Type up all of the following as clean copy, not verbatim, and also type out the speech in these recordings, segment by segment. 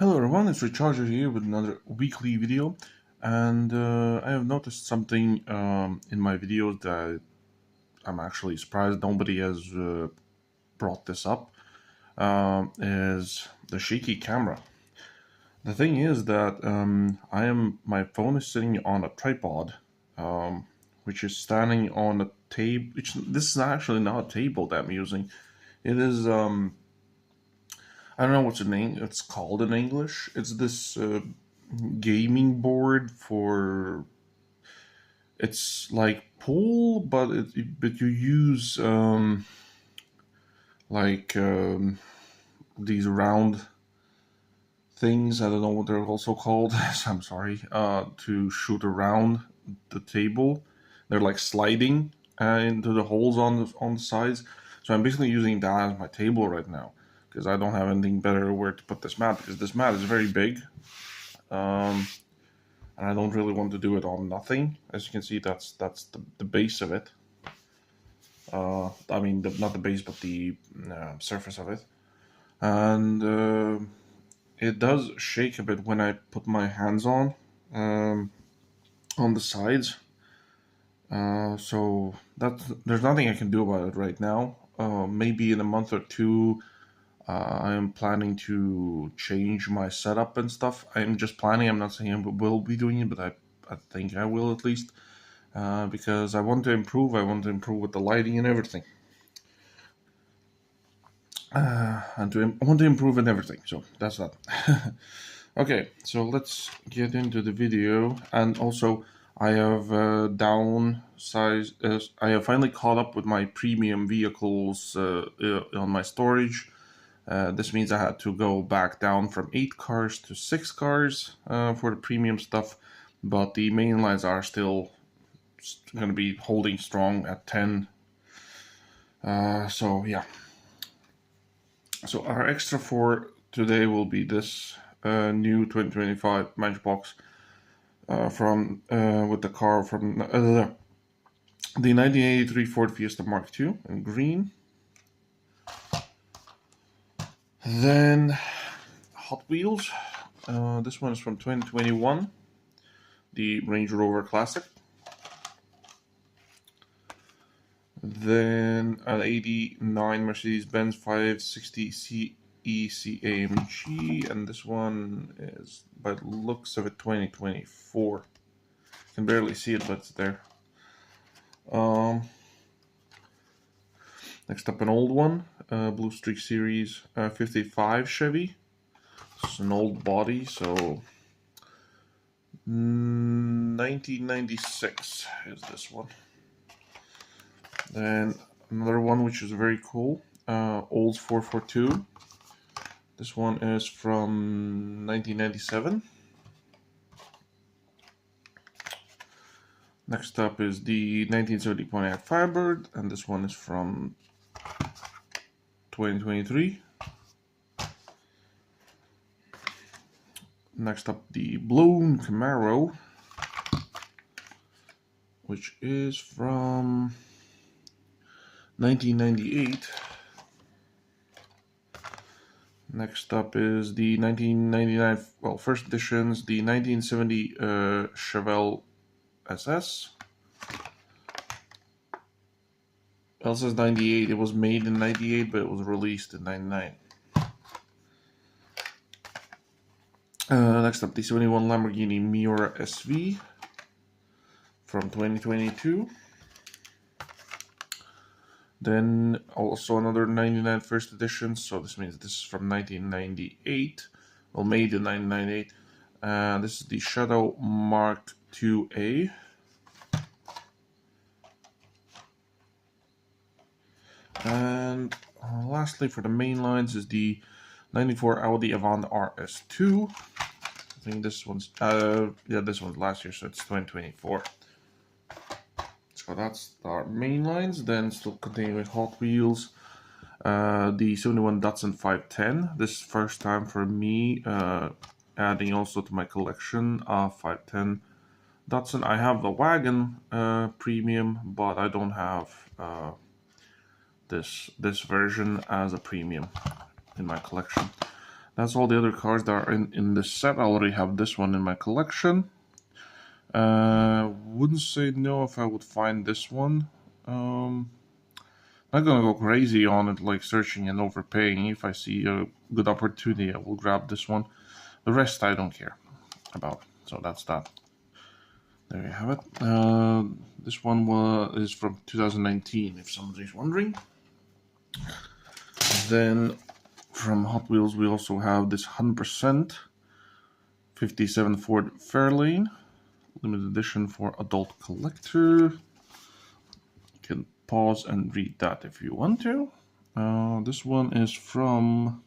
Hello everyone, it's Recharger here with another weekly video, and I have noticed something in my videos that I'm actually surprised nobody has brought this up, is the shaky camera. The thing is that my phone is sitting on a tripod, which is standing on a table. This is actually not a table that I'm using. It is I don't know what's the name. It's called in English. It's this gaming board for. It's like pool, but you use like these round things. I don't know what they're also called. I'm sorry. To shoot around the table, they're like sliding into the holes on the sides. So I'm basically using that as my table right now because I don't have anything better where to put this mat because this mat is very big. And I don't really want to do it on nothing. As you can see, that's the base of it. I mean, not the base, but the surface of it. And it does shake a bit when I put my hands on the sides. So there's nothing I can do about it right now. Maybe in a month or two, I am planning to change my setup and stuff. I'm just planning. I'm not saying I will be doing it, but I think I will at least. Because I want to improve. I want to improve with the lighting and everything. I want to improve in everything. So that's that. Okay, so let's get into the video. And also, I have downsized. I have finally caught up with my premium vehicles on my storage. This means I had to go back down from 8 cars to 6 cars for the premium stuff, but the main lines are still going to be holding strong at 10. So yeah. So our extra for today will be this new 2025 Matchbox from with the car from the 1983 Ford Fiesta Mark II in green. Then Hot Wheels. This one is from 2021, the Range Rover Classic. Then an 89 Mercedes-Benz 560 CEC AMG, and this one is, by the looks of it, 2024. You can barely see it, but it's there. Next up, an old one, Blue Streak Series 55 Chevy. It's an old body, so 1996 is this one. Then another one which is very cool, Olds 442. This one is from 1997. Next up is the 1970 Pontiac Firebird, and this one is from 2023. Next up, the Blown Camaro, which is from 1998. Next up is the 1999, well, first editions, the 1970 Chevelle SS. It says 98. It was made in 98, but it was released in 99. Next up, the 71 Lamborghini Miura SV from 2022. Then also another 99 first edition, so this means this is from 1998, well, made in 1998. This is the Shadow Mark IIA. And lastly, for the main lines, is the 94 Audi Avant RS2. I think this one's, this one's last year, so it's 2024. So that's our main lines. Then still continuing with Hot Wheels, the 71 Datsun 510. This is first time for me, adding also to my collection of 510 Datsun. I have the wagon premium, but I don't have this version as a premium in my collection. That's all the other cars that are in this set. I already have this one in my collection. Wouldn't say no if I would find this one. Not gonna go crazy on it, like searching and overpaying. If I see a good opportunity, I will grab this one. The rest I don't care about. So that's that. There you have it. This one is from 2019, if somebody's wondering. Then from Hot Wheels, we also have this 100% 57 Ford Fairlane, limited edition for adult collector. You can pause and read that if you want to. This one is from,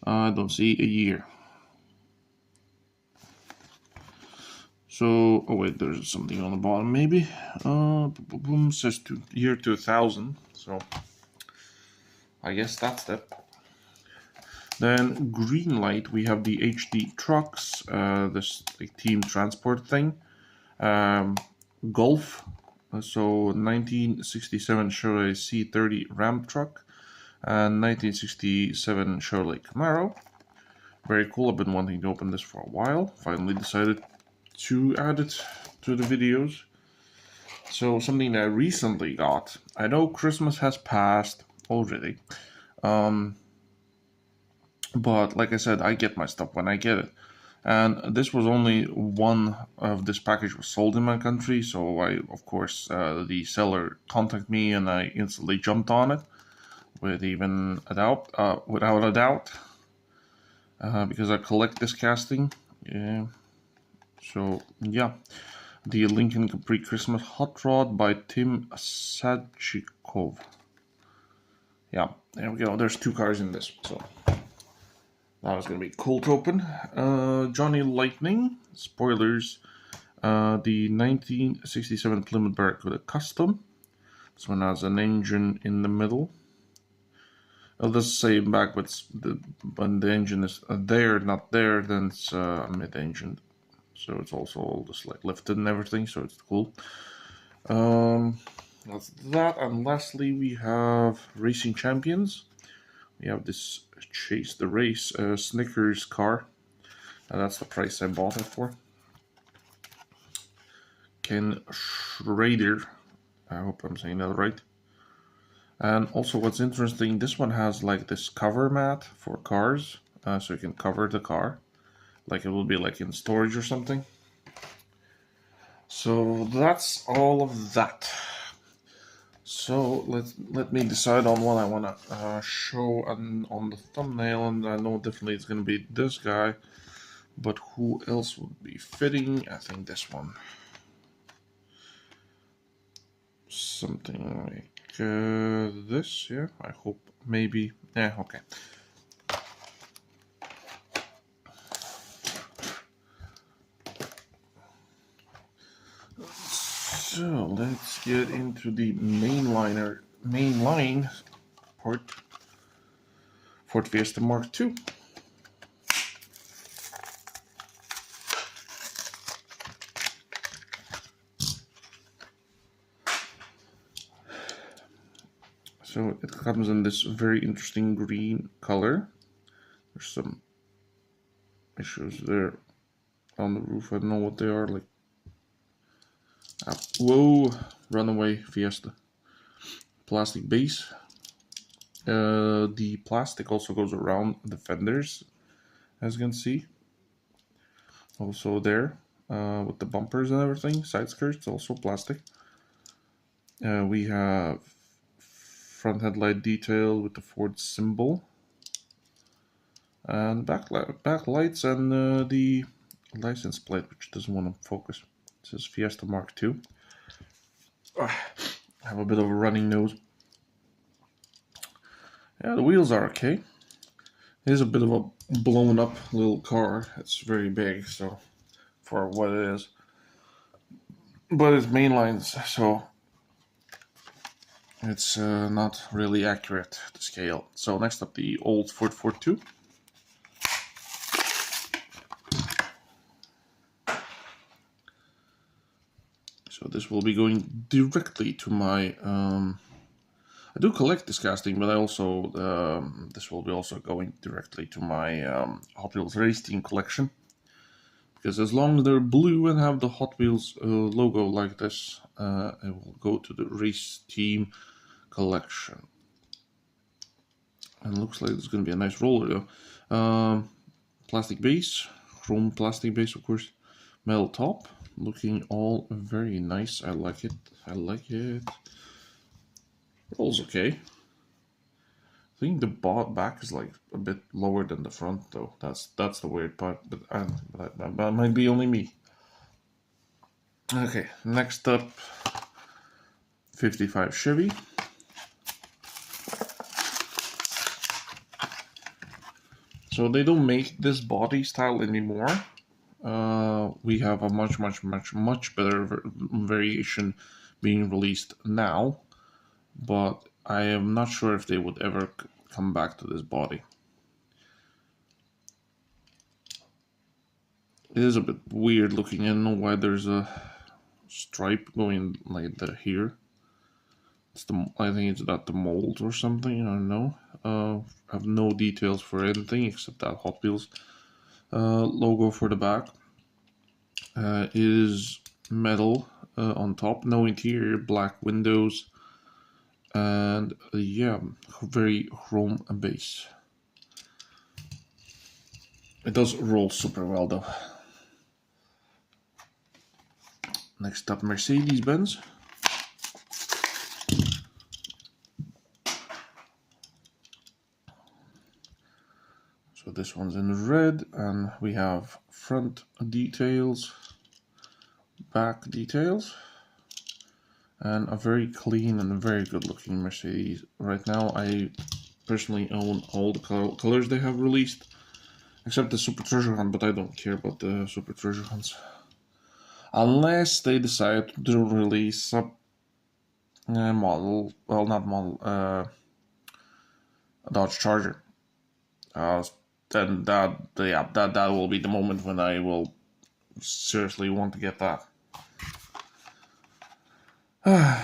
I don't see a year. So, oh wait, there's something on the bottom maybe. Says year 2000, so I guess that's that. Then green light, we have the HD trucks, this like team transport thing. Golf, so 1967 Chevrolet C30 Ram truck and 1967 Chevrolet Camaro. Very cool. I've been wanting to open this for a while. Finally decided to add it to the videos. So something that I recently got. I know Christmas has passed already. But like I said, I get my stuff when I get it. And this was only one of this package was sold in my country, so I, of course, the seller contacted me and I instantly jumped on it without a doubt, because I collect this casting. Yeah. So yeah, the Lincoln Capri Christmas Hot Rod by Tim Sadchikov. Yeah, there we go. There's 2 cars in this, so. That was going to be cool to open. Johnny Lightning, spoilers. The 1967 Plymouth Barracuda Custom. This one has an engine in the middle. I'll just say back, but when the engine is there, not there, then it's mid-engine. So it's also all just like lifted and everything, so it's cool. That's that. And lastly, we have Racing Champions. We have this Chase the Race Snickers car. That's the price I bought it for. Ken Schrader. I hope I'm saying that right. And also what's interesting, this one has like this cover mat for cars. So you can cover the car. Like it will be like in storage or something. So that's all of that. So let me decide on what I want to show on the thumbnail, and I know definitely it's going to be this guy, but who else would be fitting? I think this one. Something like this, yeah, I hope, maybe, yeah, okay. So let's get into the main line part. Ford Fiesta Mark II. So it comes in this very interesting green color. There's some issues there on the roof. I don't know what they are, like. Whoa, runaway Fiesta. Plastic base. The plastic also goes around the fenders, as you can see. Also there, with the bumpers and everything. Side skirts, also plastic. We have front headlight detail with the Ford symbol. And back lights and the license plate, which doesn't want to focus. It says Fiesta Mark II. I have a bit of a running nose. Yeah, the wheels are okay. It is a bit of a blown up little car. It's very big, so for what it is. But it's mainlines, so it's not really accurate to scale. So next up, the old Ford 42. So this will be going directly to my I do collect this casting, but I also this will be also going directly to my Hot Wheels race team collection, because as long as they're blue and have the Hot Wheels logo like this, it will go to the race team collection. And it looks like it's going to be a nice roller though. Plastic base, chrome plastic base, of course. Metal top, looking all very nice. I like it. I like it. Rolls okay. I think the back is like a bit lower than the front though. That's the weird part, but that might be only me. Okay, next up, 55 Chevy. So they don't make this body style anymore. We have a much better variation being released now, but I am not sure if they would ever come back to this body. It is a bit weird looking. I don't know why there's a stripe going like that here. I think it's not the mold or something. I don't know. I have no details for anything except that Hot Wheels logo for the back. Is metal on top, no interior, black windows, and yeah, very chrome base. It does roll super well though. Next up, Mercedes-Benz. So this one's in red, and we have front details, back details, and a very clean and very good looking Mercedes. Right now I personally own all the colors they have released, except the Super Treasure Hunt, but I don't care about the Super Treasure Hunts. Unless they decide to release a model, well, not model, a Dodge Charger. Then that will be the moment when I will seriously want to get that.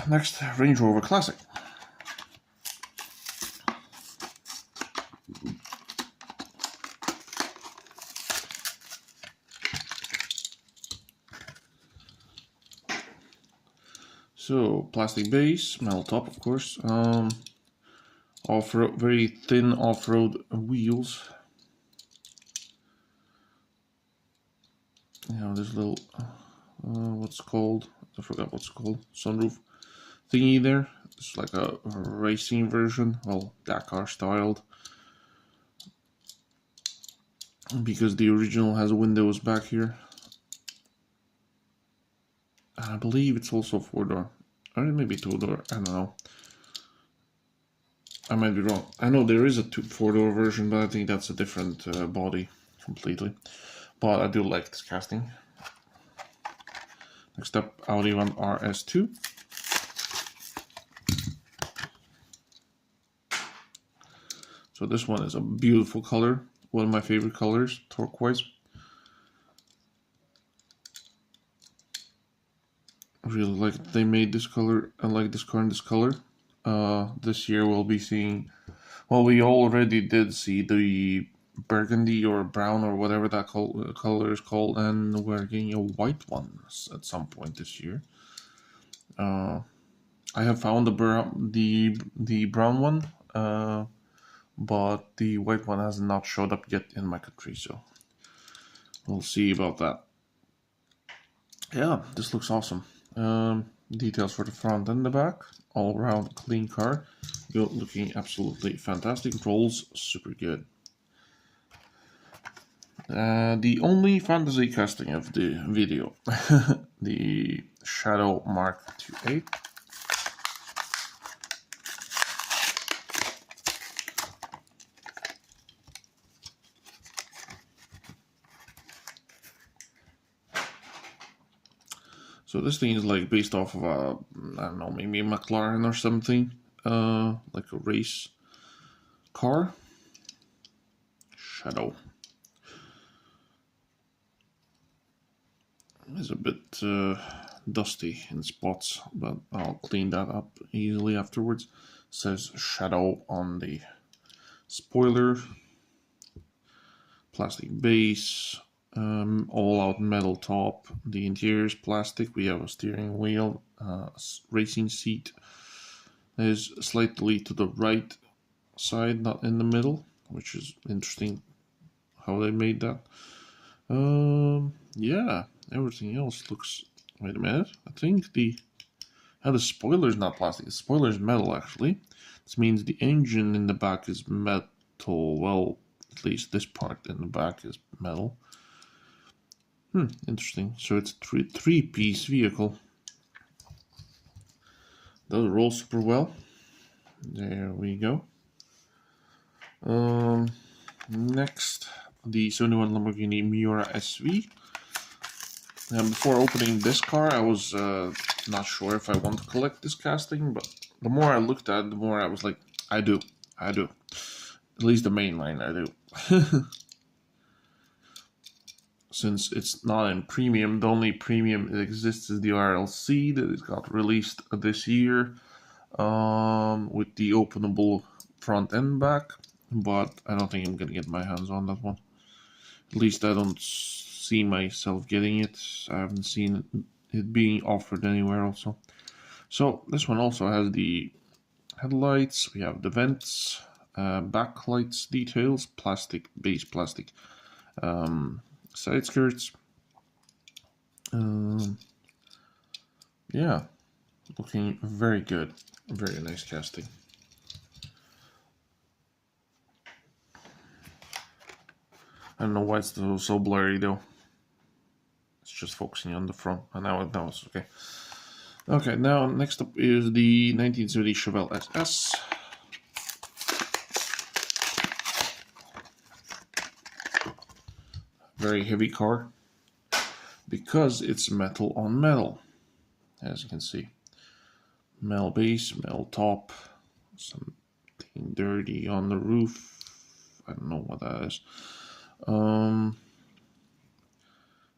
Next, Range Rover Classic. So, plastic base, metal top, of course. Off-road, very thin off-road wheels. You know, this little, what's called? I forgot what's called. Sunroof thingy there. It's like a racing version, well, Dakar styled. Because the original has windows back here. I believe it's also 4-door. Or maybe 2-door, I don't know. I might be wrong. I know there is a 4-door version, but I think that's a different body completely. But I do like this casting. Next up, Audi 1 RS2. So this one is a beautiful color. One of my favorite colors, turquoise. I really like that they made this color. I like this car in this color. This year we'll be seeing, well, we already did see the burgundy or brown or whatever that color is called, and we're getting a white one at some point this year. I have found the brown one, but the white one has not showed up yet in my country, so we'll see about that. Yeah, this looks awesome. Details for the front and the back. All around clean car. Looking absolutely fantastic. Rolls super good. The only fantasy casting of the video. The Shadow Mark II. So this thing is like based off of a, I don't know, maybe a McLaren or something, like a race car. Shadow. It's a bit dusty in spots, but I'll clean that up easily afterwards. Says Shadow on the spoiler. Plastic base, all-out metal top. The interior is plastic. We have a steering wheel, racing seat. Is slightly to the right side, not in the middle, which is interesting how they made that. Yeah, everything else looks. Wait a minute. I think the spoiler is not plastic. The spoiler is metal, actually. This means the engine in the back is metal. Well, at least this part in the back is metal. Interesting. So it's a three-piece vehicle. Does roll super well. There we go. Next, the 71 Lamborghini Miura SV. Before opening this car, I was not sure if I want to collect this casting, but the more I looked at it, the more I was like, I do. At least the main line, I do. Since it's not in premium, the only premium that exists is the RLC that it got released this year with the openable front and back, but I don't think I'm gonna get my hands on that one. At least I don't see myself getting it. I haven't seen it being offered anywhere also. So this one also has the headlights, we have the vents, backlights details, base plastic side skirts. Yeah, looking very good. Very nice casting. I don't know why it's so blurry though. It's just focusing on the front, and now it's okay. Okay, now next up is the 1970 Chevelle SS. Very heavy car because it's metal on metal, as you can see. Metal base, metal top, something dirty on the roof. I don't know what that is.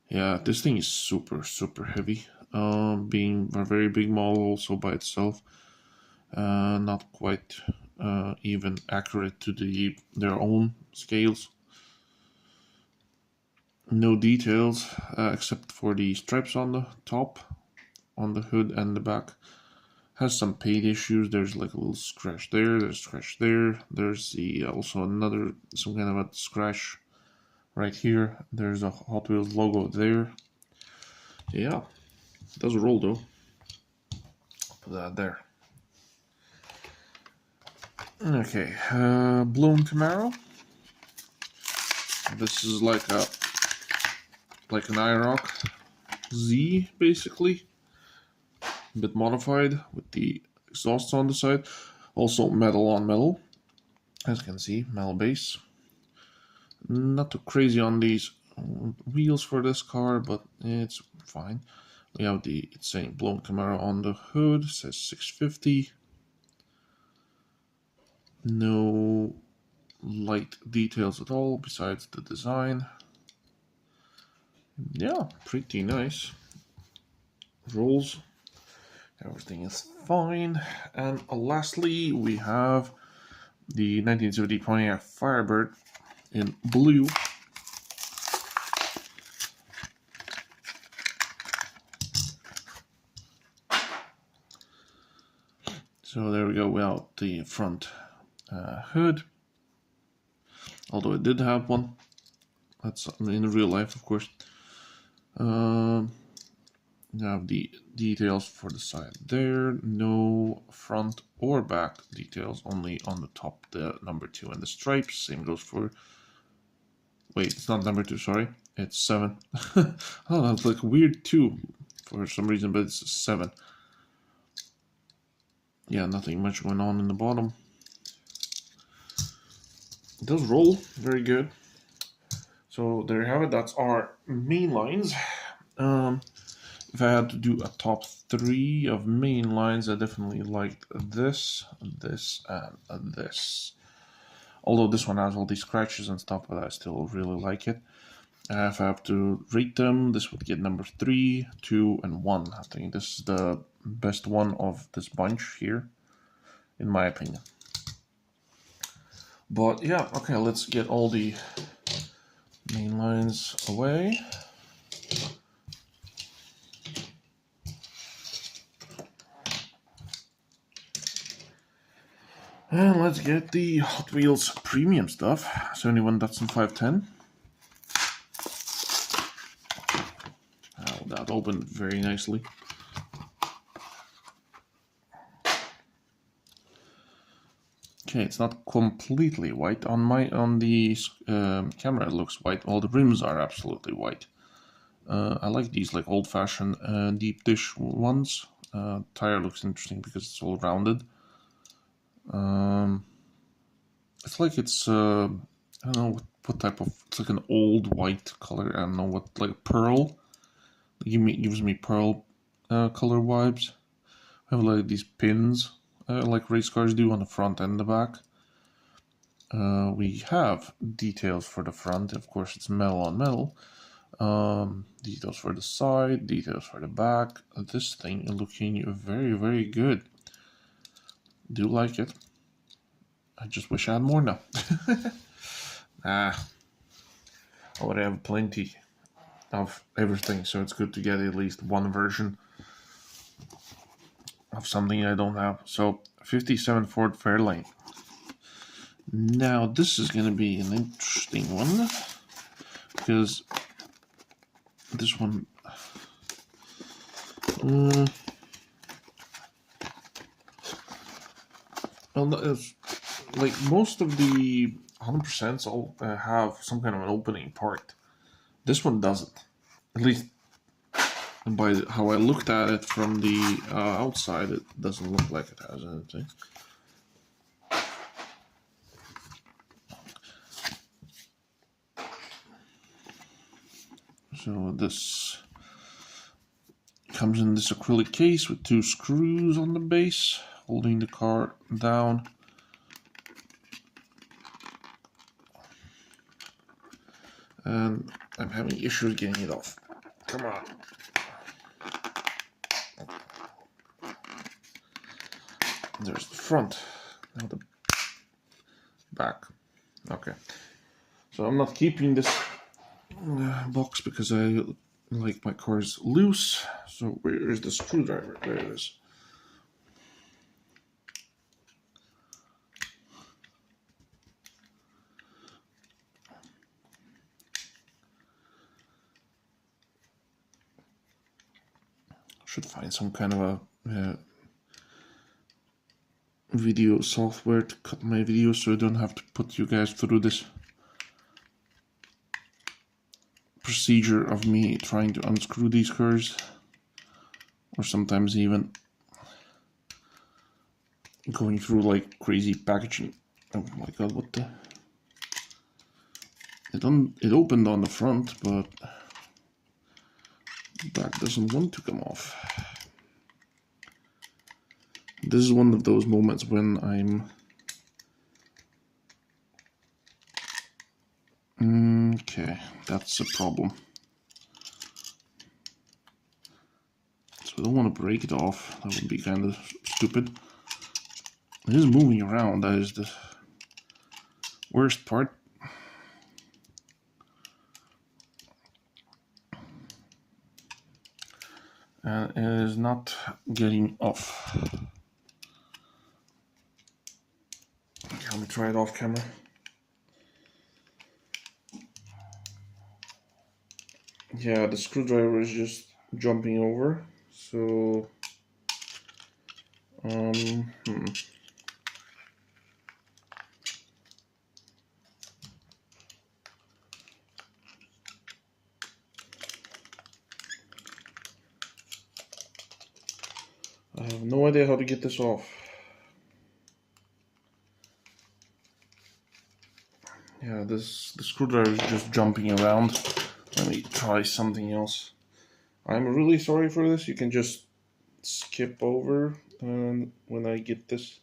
Yeah, this thing is super heavy. Being a very big model also by itself, not quite even accurate to their own scales. No details except for the stripes on the top, on the hood and the back. Has some paint issues. There's like a little scratch there. There's a scratch there. There's also some kind of a scratch right here. There's a Hot Wheels logo there. Yeah, it does roll though. Put that there. Okay, blown Camaro. This is like an IROC Z basically, a bit modified with the exhausts on the side. Also metal on metal, as you can see, metal base. Not too crazy on these wheels for this car, but it's fine. We have it's saying blown Camaro on the hood, says 650. No light details at all besides the design. Yeah, pretty nice. Rolls. Everything is fine. And lastly, we have the 1970 Pontiac Firebird in blue. So there we go, without the front hood. Although it did have one. That's in real life, of course. You have the details for the side there. No front or back details, only on the top, the number 2 and the stripes. Same goes for... Wait, it's not number 2, sorry. It's 7. Oh, that's like weird 2 for some reason, but it's 7. Yeah, nothing much going on in the bottom. It does roll very good. So there you have it. That's our main lines. If I had to do a top 3 of main lines, I definitely liked this, and this. Although this one has all these scratches and stuff, but I still really like it. If I have to rate them, this would get number 3, 2, and 1. I think this is the best one of this bunch here. in my opinion. But yeah, okay, let's get all the main lines away. And let's get the Hot Wheels premium stuff. 71 Datsun 510. Oh, that opened very nicely. Okay, it's not completely white. On the camera it looks white. All the rims are absolutely white. I like these like old-fashioned deep dish ones. Tire looks interesting because it's all rounded. It's like it's I don't know what type of, it's like an old white color. I don't know what, like pearl. Gives me pearl color vibes. I have like these pins like race cars do on the front and the back. We have details for the front. Of course, it's metal on metal. Details for the side, details for the back. This thing is looking very, very good. Do like it. I just wish I had more now. I would have plenty of everything, so it's good to get at least one version of something I don't have. So 57 Ford Fairlane. Now this is going to be an interesting one because this one it's like most of the 100% all have some kind of an opening part. This one doesn't, at least by how I looked at it from the outside. It doesn't look like it has anything. So this comes in this acrylic case with 2 screws on the base, holding the car down. And I'm having issues getting it off. Come on. There's the front. Now the back. Okay. So I'm not keeping this box because I like my cars loose. So where is the screwdriver? There it is. Should find some kind of a video software to cut my videos so I don't have to put you guys through this procedure of me trying to unscrew these cars, or sometimes even going through like crazy packaging. Oh my god, what the? It opened on the front, but the back doesn't want to come off. This is one of those moments when I'm okay, that's a problem. So I don't want to break it off. That would be kind of stupid. It is moving around. That is the worst part. And it is not getting off. Okay, let me try it off camera. Yeah, the screwdriver is just jumping over. So, I have no idea how to get this off. Yeah, the screwdriver is just jumping around. Let me try something else. I'm really sorry for this. You can just skip over when I get this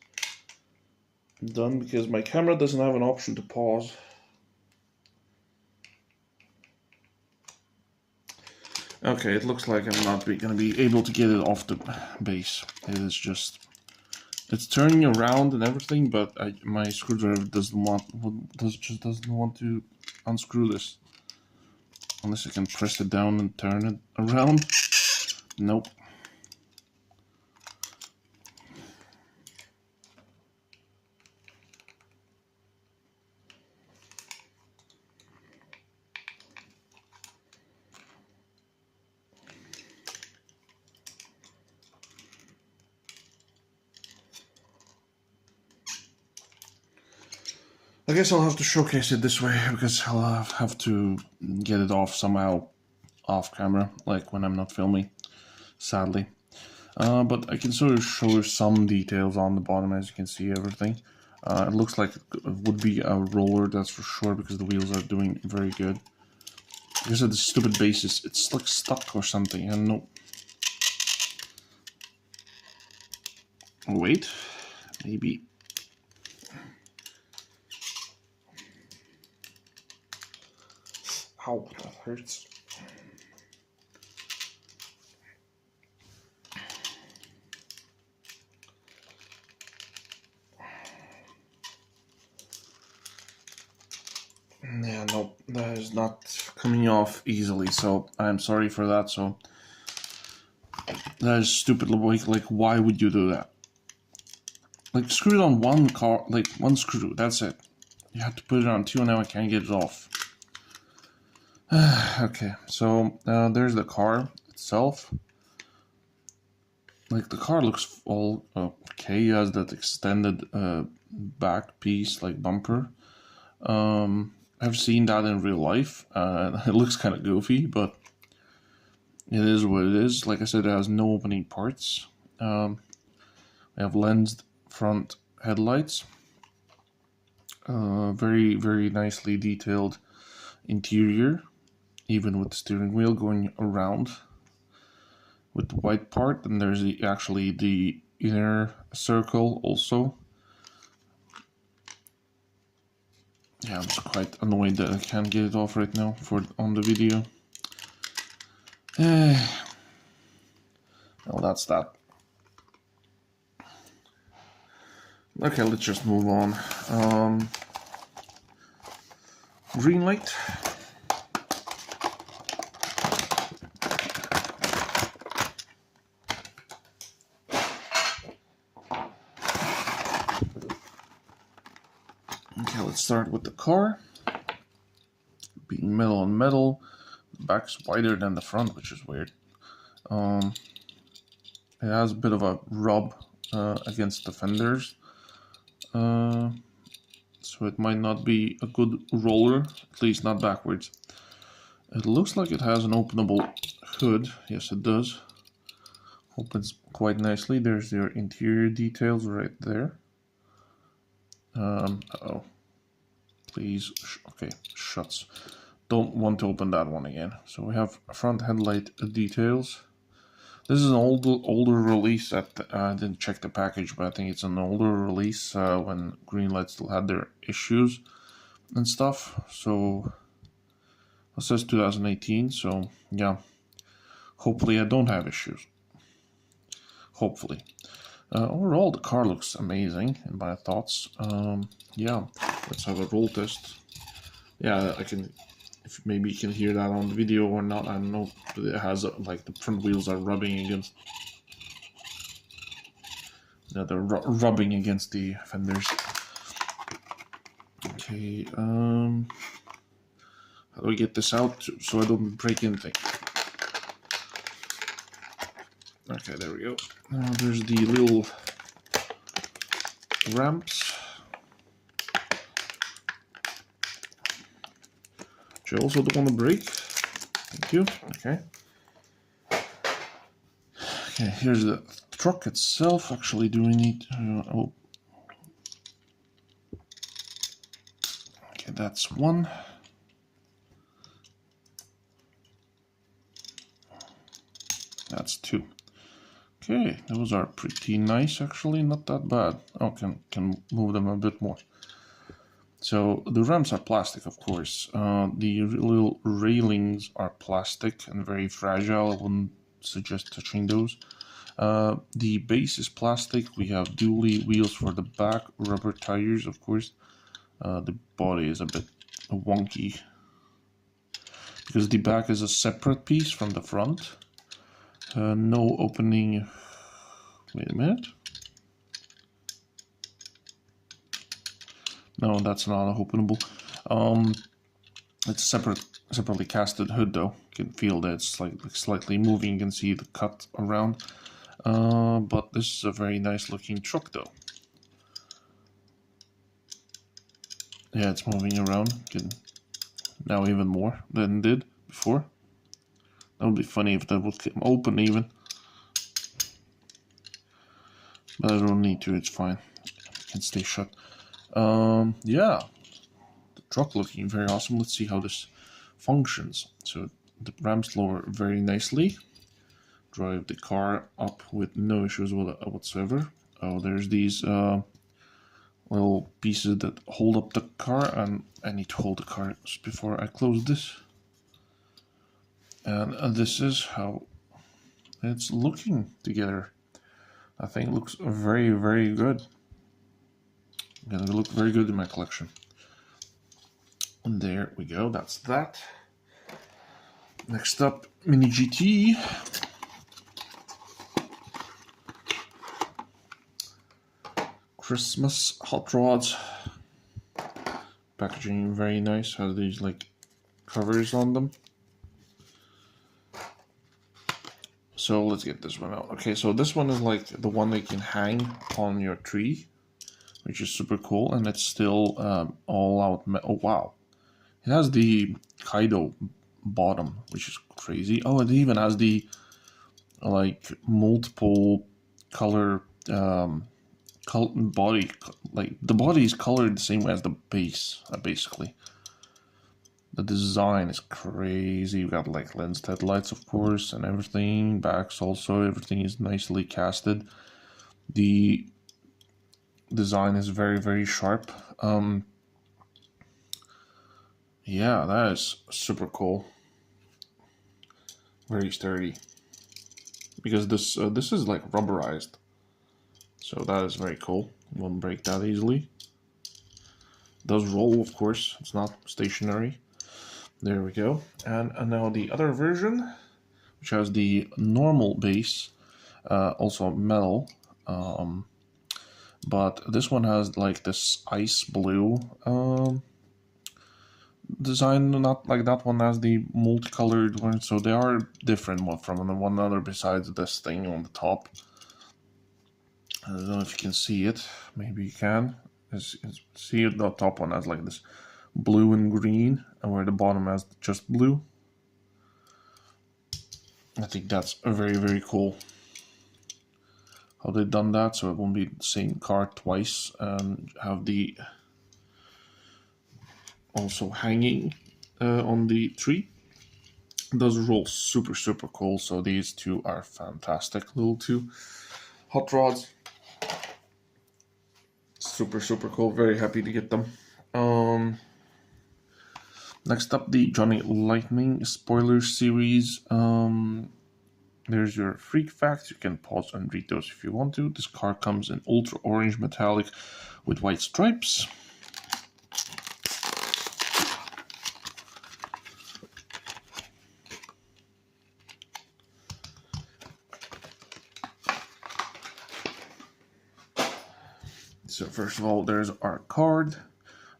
done, because my camera doesn't have an option to pause. Okay, it looks like I'm not going to be able to get it off the base. It is just It's turning around and everything, but my screwdriver just doesn't want to unscrew this. Unless I can press it down and turn it around. Nope. I guess I'll have to showcase it this way because I'll have to get it off somehow off camera, like when I'm not filming, sadly. But I can sort of show you some details on the bottom, as you can see everything. It looks like it would be a roller, that's for sure, because the wheels are doing very good. Because of the stupid bases, it's like stuck or something, I don't know. Wait, maybe. Ow, that hurts. Yeah, no, that is not coming off easily, so I'm sorry for that. So that is stupid. Like, why would you do that? Like, screw it on one car, like one screw. That's it. You have to put it on two, and now I can't get it off. Okay, so there's the car itself. Like, the car looks all okay. It has that extended back piece, like bumper. I've seen that in real life. It looks kind of goofy, but it is what it is. Like I said, it has no opening parts. We have lensed front headlights. Very, very nicely detailed interior, even with the steering wheel going around with the white part. And there's actually the inner circle also. Yeah, I'm just quite annoyed that I can't get it off right now on the video. Well, that's that. Okay, let's just move on. Green light. Okay, let's start with the car. Being metal on metal, the back's wider than the front, which is weird. It has a bit of a rub against the fenders, so it might not be a good roller, at least not backwards. It looks like it has an openable hood. Yes, it does. Opens quite nicely. There's your interior details right there. Uh-oh. Please, okay, shuts. Don't want to open that one again. So we have front headlight details. This is an older release. I didn't check the package, but I think it's an older release when Greenlight still had their issues and stuff. So it says 2018. So yeah, hopefully I don't have issues. Hopefully. Overall, the car looks amazing in my thoughts. Yeah, let's have a roll test. Yeah, I can. If maybe you can hear that on the video or not, I don't know. But it has like the front wheels are rubbing against. Yeah, they're rubbing against the fenders. Okay. How do I get this out so I don't break anything? Okay, there we go. There's the little ramps, which I also don't want to break. Thank you. Okay. Okay, here's the truck itself. Actually, do we need... oh. Okay, that's one. That's two. Okay, those are pretty nice, actually, not that bad. Oh, can move them a bit more. So the ramps are plastic, of course. The little railings are plastic and very fragile. I wouldn't suggest touching those. The base is plastic. We have dually wheels for the back, rubber tires, of course. The body is a bit wonky because the back is a separate piece from the front. No opening. Wait a minute. No, that's not openable. It's separately casted hood though. You can feel that it's like slightly moving. You can see the cut around. But this is a very nice looking truck though. Yeah, it's moving around. Now even more than it did before. That would be funny if that would come open even. But I don't need to, it's fine. It can stay shut. Yeah. The truck looking very awesome. Let's see how this functions. So the ramps lower very nicely. Drive the car up with no issues whatsoever. Oh, there's these little pieces that hold up the car, and I need to hold the car before I close this. And this is how it's looking together. I think it looks very, very good. Gonna look very good in my collection. And there we go, that's that. Next up, Mini GT. Christmas hot rods. Packaging very nice, has these like covers on them. So let's get this one out. Okay, so this one is like the one that you can hang on your tree, which is super cool, and it's still all out. Oh wow, it has the Kaido bottom, which is crazy. Oh, it even has the like multiple color body, like the body is colored the same way as the base, basically. The design is crazy. You got like lens headlights, of course, and everything. Backs also, everything is nicely casted. The design is very, very sharp. Yeah, that is super cool. Very sturdy. Because this is like rubberized. So that is very cool. It won't break that easily. It does roll, of course. It's not stationary. There we go. And now the other version, which has the normal base, also metal. But this one has like this ice blue design, not like that one has the multicolored one. So they are different one from one another besides this thing on the top. I don't know if you can see it. Maybe you can. See it, the top one has like this blue and green, and where the bottom has just blue. I think that's very, very cool how they've done that, so it won't be the same car twice, and have the also hanging on the tree. It does roll super, super cool. So these two are fantastic little two hot rods. Super, super cool. Very happy to get them. Next up, the Johnny Lightning spoiler series. There's your freak facts. You can pause and read those if you want to. This car comes in ultra orange metallic with white stripes. So first of all, there's our card.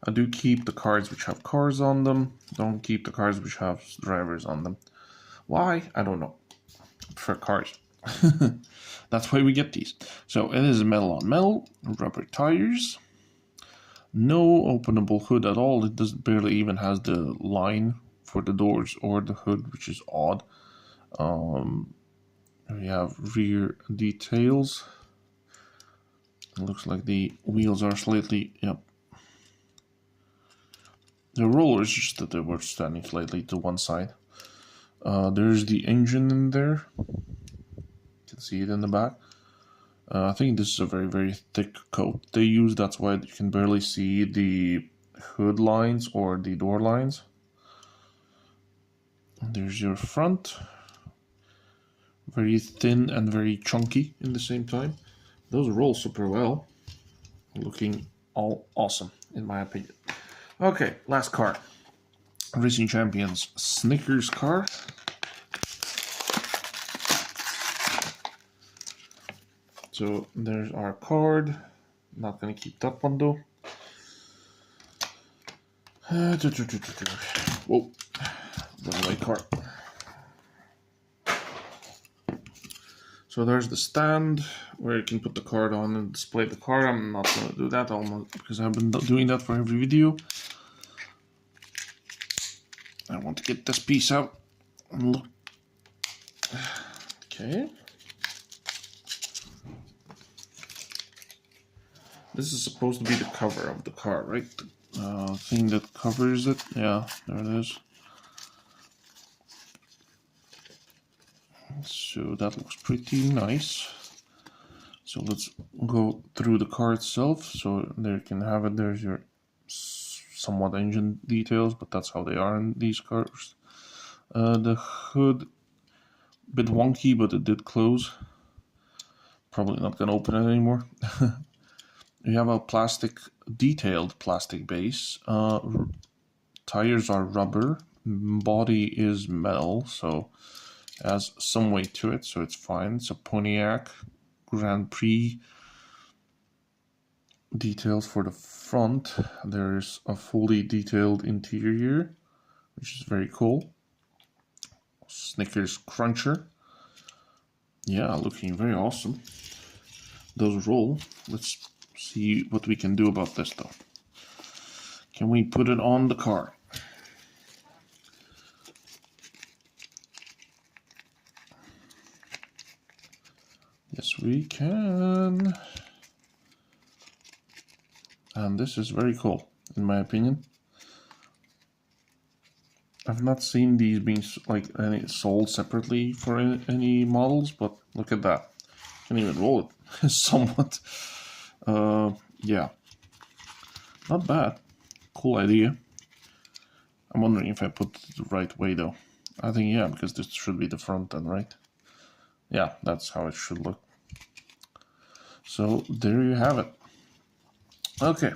I do keep the cards which have cars on them. Don't keep the cards which have drivers on them. Why? I don't know. For cars. That's why we get these. So it is metal on metal, rubber tires, no openable hood at all. It doesn't barely even has the line for the doors or the hood, which is odd. We have rear details. It looks like the wheels are slightly, yep. The roller is just that they were standing slightly to one side. There's the engine in there. You can see it in the back. I think this is a very, very thick coat they use. That's why you can barely see the hood lines or the door lines. And there's your front. Very thin and very chunky in the same time. Those roll super well. Looking all awesome, in my opinion. Okay, last card. Racing Champions Snickers card. So there's our card. Not gonna keep that one though. Whoa, the right card. So there's the stand where you can put the card on and display the card. I'm not gonna do that almost because I've been doing that for every video. I want to get this piece out and look. Okay. This is supposed to be the cover of the card, right? The thing that covers it. Yeah, there it is. So that looks pretty nice. So let's go through the car itself. So there you can have it. There's your somewhat engine details, but that's how they are in these cars. The hood, a bit wonky, but it did close. Probably not gonna open it anymore. You have a detailed plastic base. Tires are rubber. Body is metal, so it has some weight to it, so it's fine. It's a Pontiac Grand Prix. Details for the front. There's a fully detailed interior, which is very cool. Snickers Cruncher. Yeah, looking very awesome. Those roll. Let's see what we can do about this though. Can we put it on the car? Yes, we can. And this is very cool, in my opinion. I've not seen these being sold separately for any models, but look at that. Can even roll it somewhat. Yeah, not bad. Cool idea. I'm wondering if I put it the right way though. I think yeah, because this should be the front end, right? Yeah, that's how it should look. So there you have it. Okay.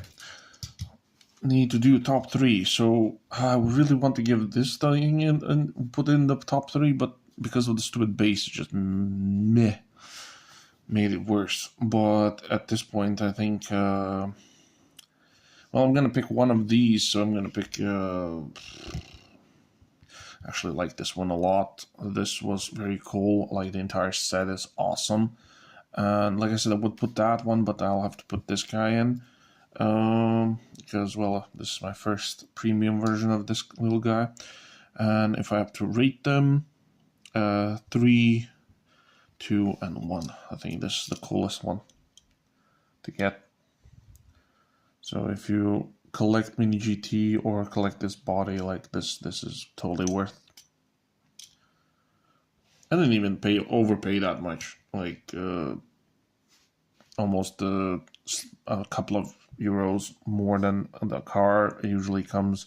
Need to do top 3. So I really want to give this thing in and put in the top 3, but because of the stupid base, it just meh made it worse. But at this point, I think well, I'm gonna pick one of these. So I'm gonna pick actually like this one a lot. This was very cool. Like the entire set is awesome. And like I said, I would put that one, but I'll have to put this guy in. Because well, this is my first premium version of this little guy, and if I have to rate them, 3, 2, and 1, I think this is the coolest one to get. So if you collect Mini GT or collect this body like this is totally worth. I didn't even overpay that much, like almost a couple of euros more than the car usually comes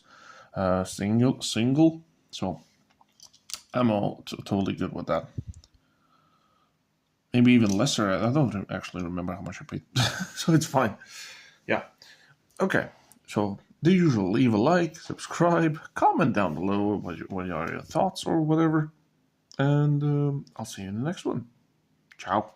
single. So I'm all totally good with that. Maybe even lesser. I don't actually remember how much I paid. So it's fine. Yeah. Okay. So the usual, leave a like, subscribe, comment down below what are your thoughts or whatever. And I'll see you in the next one. Ciao.